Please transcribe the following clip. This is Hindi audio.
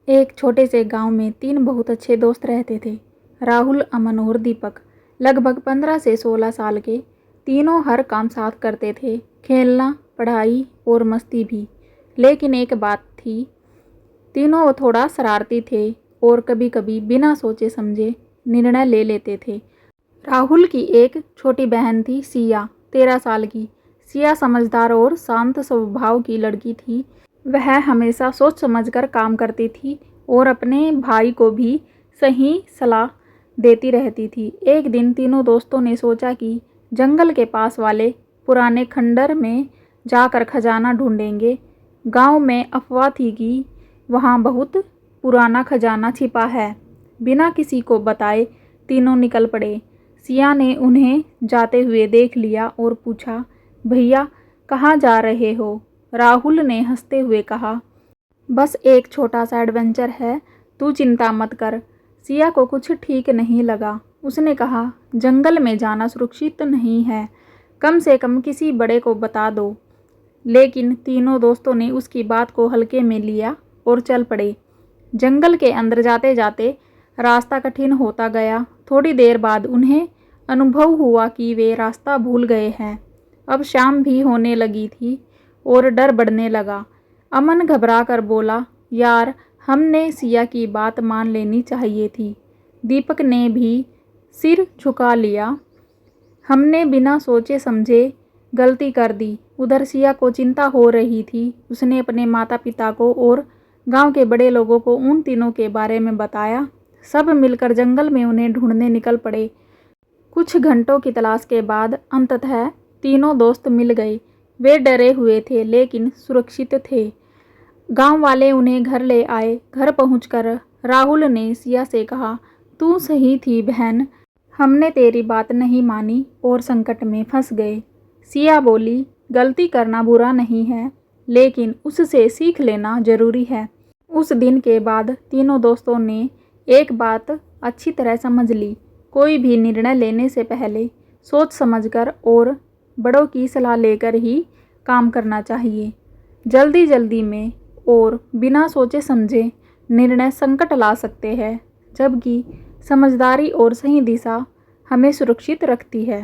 एक छोटे से गांव में 3 बहुत अच्छे दोस्त रहते थे। राहुल, अमन और दीपक। लगभग 15 से 16 साल के। तीनों हर काम साथ करते थे, खेलना, पढ़ाई और मस्ती भी। लेकिन एक बात थी, तीनों थोड़ा शरारती थे और कभी कभी बिना सोचे समझे निर्णय ले लेते थे। राहुल की एक छोटी बहन थी, सिया, 13 साल की। सिया समझदार और शांत स्वभाव की लड़की थी। वह हमेशा सोच समझकर काम करती थी और अपने भाई को भी सही सलाह देती रहती थी। एक दिन तीनों दोस्तों ने सोचा कि जंगल के पास वाले पुराने खंडर में जाकर खजाना ढूंढेंगे। गांव में अफवाह थी कि वहां बहुत पुराना खजाना छिपा है। बिना किसी को बताए तीनों निकल पड़े। सिया ने उन्हें जाते हुए देख लिया और पूछा, भैया कहाँ जा रहे हो? राहुल ने हंसते हुए कहा, बस एक छोटा सा एडवेंचर है, तू चिंता मत कर। सिया को कुछ ठीक नहीं लगा। उसने कहा, जंगल में जाना सुरक्षित नहीं है, कम से कम किसी बड़े को बता दो। लेकिन तीनों दोस्तों ने उसकी बात को हल्के में लिया और चल पड़े। जंगल के अंदर जाते जाते रास्ता कठिन होता गया। थोड़ी देर बाद उन्हें अनुभव हुआ कि वे रास्ता भूल गए हैं। अब शाम भी होने लगी थी और डर बढ़ने लगा। अमन घबरा कर बोला, यार हमने सिया की बात मान लेनी चाहिए थी। दीपक ने भी सिर झुका लिया, हमने बिना सोचे समझे गलती कर दी। उधर सिया को चिंता हो रही थी। उसने अपने माता पिता को और गांव के बड़े लोगों को उन तीनों के बारे में बताया। सब मिलकर जंगल में उन्हें ढूंढने निकल पड़े। कुछ घंटों की तलाश के बाद अंततः तीनों दोस्त मिल गए। वे डरे हुए थे लेकिन सुरक्षित थे। गांव वाले उन्हें घर ले आए। घर पहुंचकर राहुल ने सिया से कहा, तू सही थी बहन, हमने तेरी बात नहीं मानी और संकट में फंस गए। सिया बोली, गलती करना बुरा नहीं है, लेकिन उससे सीख लेना जरूरी है। उस दिन के बाद तीनों दोस्तों ने एक बात अच्छी तरह समझ ली, कोई भी निर्णय लेने से पहले सोच समझकर और बड़ों की सलाह लेकर ही काम करना चाहिए। जल्दी जल्दी में और बिना सोचे समझे निर्णय संकट ला सकते हैं, जबकि समझदारी और सही दिशा हमें सुरक्षित रखती है।